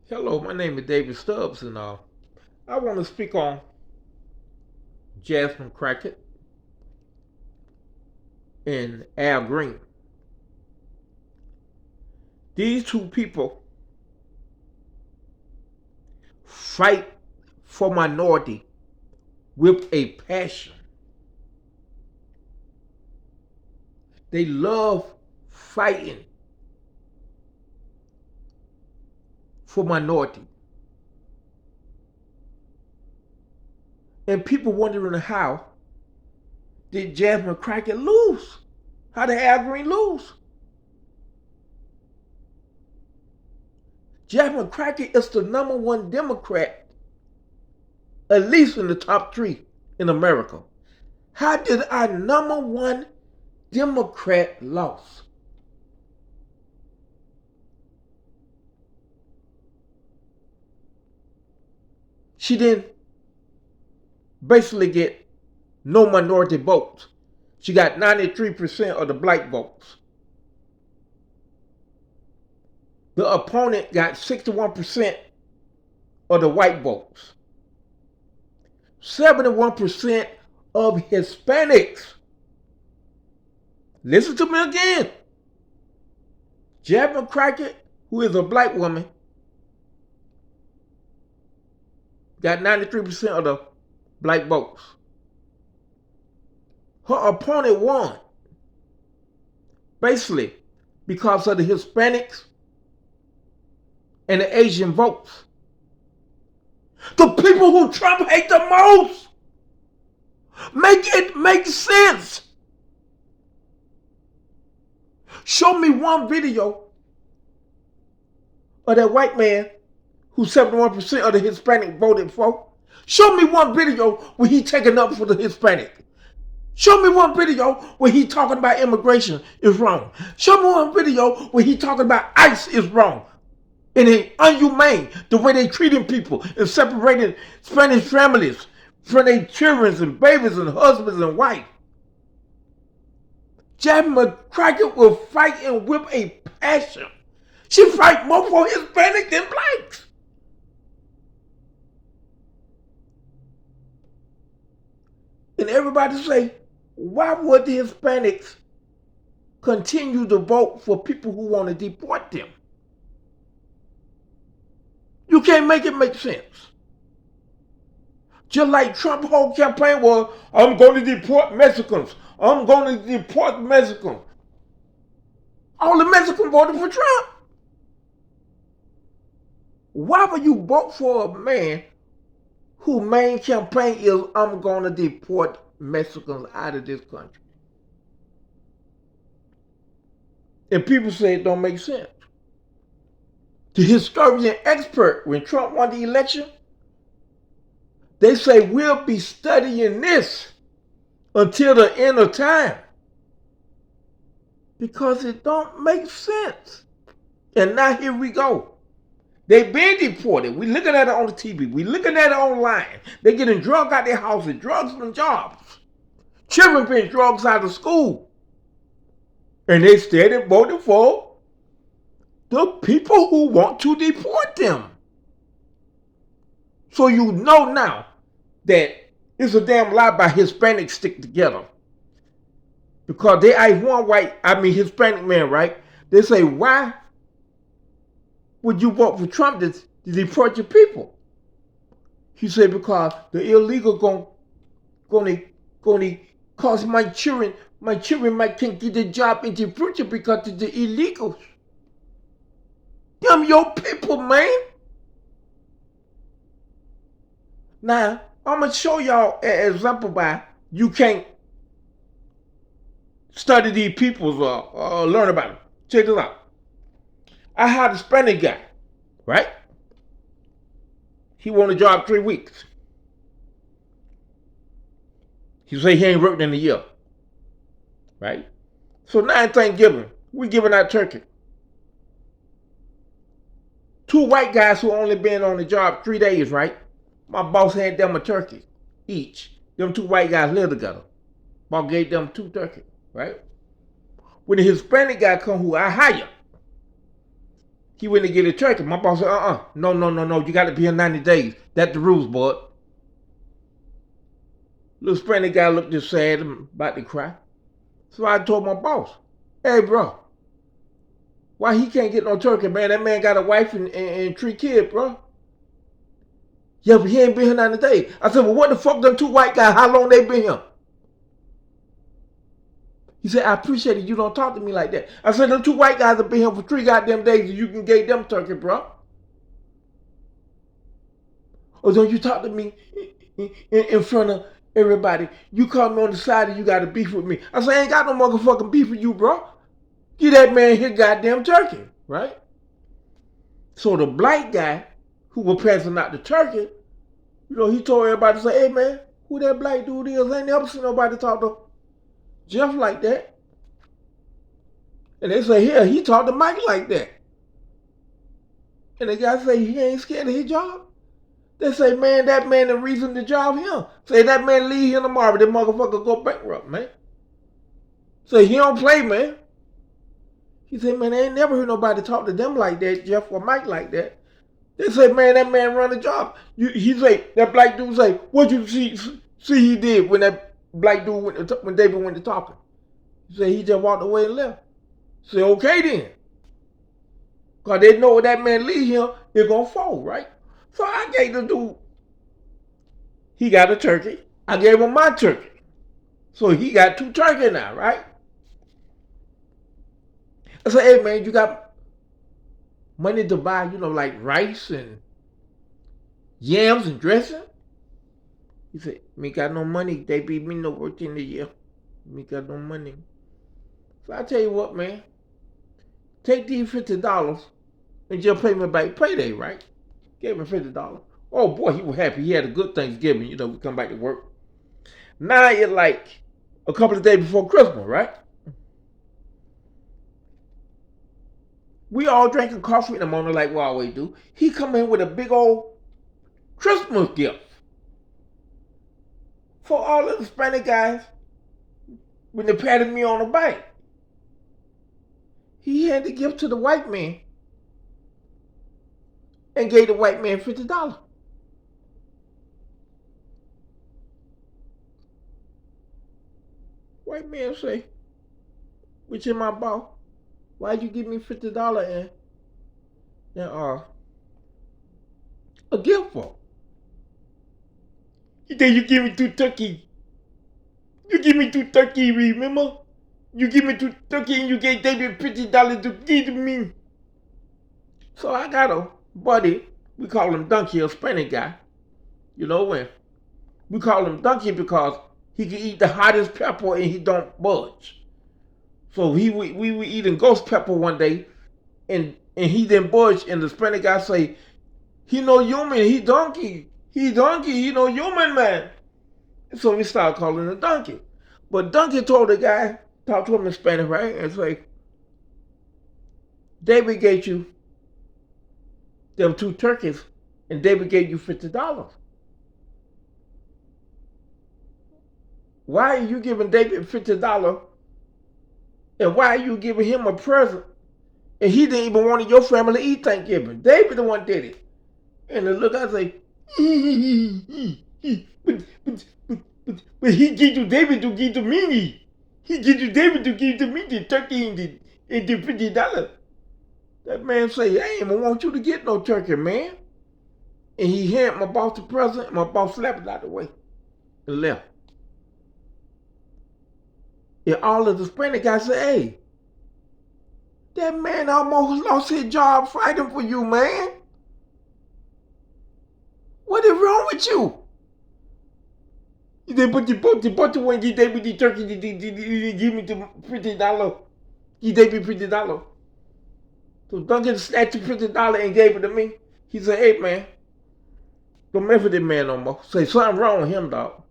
Hello, my name is David Stubbs, and I want to speak on Jasmine Crockett and Al Green. These two people fight for minority with a passion. They love fighting for minority. And people wondering how did Jasmine Crockett lose? How did Al Green lose? Jasmine Crockett is the number one Democrat, at least in the top three in America. How did our number one Democrat lose? She didn't basically get no minority votes. She got 93% of the black votes. The opponent got 61% of the white votes. 71% of Hispanics. Listen to me again. Jasmine Crockett, who is a black woman, got 93% of the black votes. Her opponent won, basically because of the Hispanics and the Asian votes. The people who Trump hate the most. Make it make sense. Show me one video of that white man who 71% of the Hispanic voted for. Show me one video where he taking up for the Hispanic. Show me one video where he talking about immigration is wrong. Show me one video where he talking about ICE is wrong. And it's inhumane the way they treating people and separating Spanish families from their children and babies and husbands and wives. Jasmine Crockett was fighting with a passion. She fight more for Hispanic than blacks. And everybody say, why would the Hispanics continue to vote for people who want to deport them? You can't make it make sense. Just like Trump's whole campaign was, I'm going to deport Mexicans. I'm going to deport Mexicans. All the Mexicans voted for Trump. Why would you vote for a man whose main campaign is, I'm going to deport Mexicans out of this country? And people say it don't make sense. The historian expert, when Trump won the election, they say we'll be studying this until the end of time because it don't make sense. And now here we go. They've been deported. We looking at it on the TV. We looking at it online. They getting drugs out their houses, drugs from jobs. Children being drugs out of school. And they steady voting for the people who want to deport them. So you know now that it's a damn lie by Hispanics stick together. Because they asked one Hispanic man, right? They say, why would you vote for Trump to deport your people? He said, because the illegal gonna cause my children can't get a job in the future because of the illegals. Them your people, man. Now, I'm going to show y'all an example by you can't study these peoples or learn about them. Check this out. I hired a Spanish guy, right? He won a job 3 weeks. He say he ain't worked in a year, right? So now at Thanksgiving, we giving out turkey. 2 white guys who only been on the job 3 days, right? My boss had them a turkey each. Them 2 white guys live together. Boss gave them 2 turkeys, right? When the Hispanic guy come who I hire, He went to get a turkey. My boss said, no. You got to be here 90 days. That's the rules, bud. Little Spanish guy looked just sad and about to cry. So I told my boss, hey, bro, why he can't get no turkey, man? That man got a wife and 3 kids, bro. Yeah, but he ain't been here 90 days. I said, well, what the fuck them 2 white guys, how long they been here? He said, I appreciate it. You don't talk to me like that. I said, them 2 white guys have been here for 3 goddamn days and you can get them turkey, bro. Or don't you talk to me in front of everybody. You call me on the side and you got a beef with me. I said, I ain't got no motherfucking beef with you, bro. Get that man his goddamn turkey, right? So the black guy who was passing out the turkey, he told everybody to say, hey man, who that black dude is? I ain't never seen nobody talk to Jeff like that. And they say, yeah, he talked to Mike like that. And the guy say he ain't scared of his job. They say, man, that man the reason the job here. Say that man leave here tomorrow, that motherfucker go bankrupt, man. Say he don't play, man. He said, man, I ain't never heard nobody talk to them like that, Jeff or Mike like that. They say, man, that man run the job. He say, that black dude say, what you see he did when that black dude when David went to talking? He said he just walked away and left. Say, okay then. Because they know that man leave here, they're going to fall, right? So I gave the dude, he got a turkey. I gave him my turkey. So he got 2 turkeys now, right? I said, hey man, you got money to buy, like rice and yams and dressing? He said, me got no money. They be me no work in the year. Me got no money. So I tell you what, man. Take these $50 and just pay me back payday, right? Gave him $50. Oh boy, he was happy. He had a good Thanksgiving. We come back to work. Now it's like a couple of days before Christmas, right? We all drinking coffee in the morning like we always do. He come in with a big old Christmas gift for all of the Spanish guys when they patted me on the back. He handed the gift to the white man and gave the white man $50. White man say, which is my boss, why'd you give me $50 and a gift for? He said, you give me 2 turkeys. You give me 2 turkeys, remember? You give me 2 turkeys and you gave David $50 to give to me. So I got a buddy, we call him Donkey, a Spanish guy. When we call him Donkey because he can eat the hottest pepper and he don't budge. So we were eating ghost pepper one day and he didn't budge, and the Spanish guy say, he no human, he donkey, he no human, man. So we started calling him Donkey. But Donkey told the guy, talk to him in Spanish, right? And say, David gave you them 2 turkeys and David gave you $50. Why are you giving David $50 and why are you giving him a present and he didn't even want your family to eat Thanksgiving? David the one did it. And the look, I say, but he give you David to give to me. He give you David to give to me the turkey and the $50. That man say, I ain't even want you to get no turkey, man. And he handed my boss the present, and my boss slapped it out the way and left. And all of the Spanish guys say, hey, that man almost lost his job fighting for you, man. What is wrong with you? They put the butter when he gave me the turkey, he give me the $50. He gave me $50. So Duncan snatched the $50 and gave it to me. He said, hey man, don't mess with this man no more. Say something wrong with him, dog.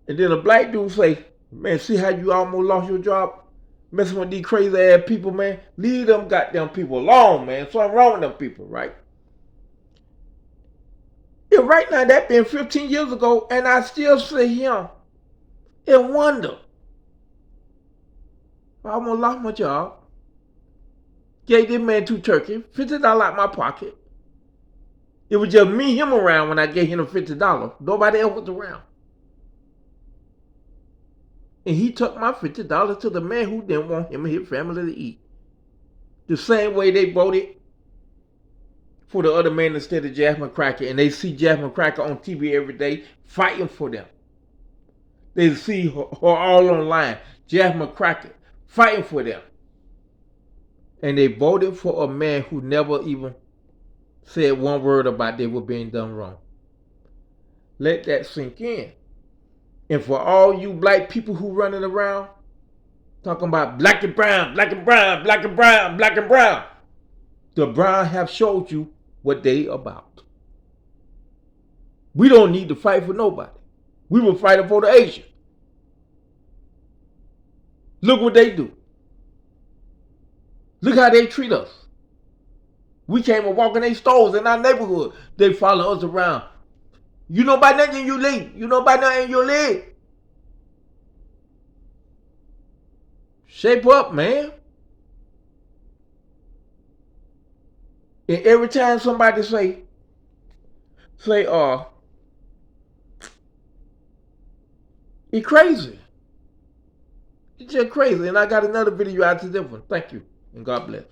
And then a black dude say, man, see how you almost lost your job? Messing with these crazy ass people, man. Leave them goddamn people alone, man. Something wrong with them people, right? Yeah, right now, that been 15 years ago, and I still sit here and wonder. I almost lost my job. Gave this man 2 turkeys, $50 out my pocket. It was just me, him around when I gave him $50. Nobody else was around. And he took my $50 to the man who didn't want him and his family to eat. The same way they voted for the other man instead of Jasmine Crockett, and they see Jasmine Crockett on TV every day fighting for them. They see her all online, Jasmine Crockett fighting for them. And they voted for a man who never even said one word about they were being done wrong. Let that sink in. And for all you black people who running around talking about black and brown, black and brown, black and brown, black and brown, the brown have showed you what they about. We don't need to fight for nobody. We were fighting for the Asians. Look what they do. Look how they treat us. We came and walk in their stores in our neighborhood. They follow us around. You know about nothing, you leave. You know about nothing, you leave. Shape up, man. And every time somebody say, it's crazy. It's just crazy. And I got another video out to this one. Thank you. And God bless.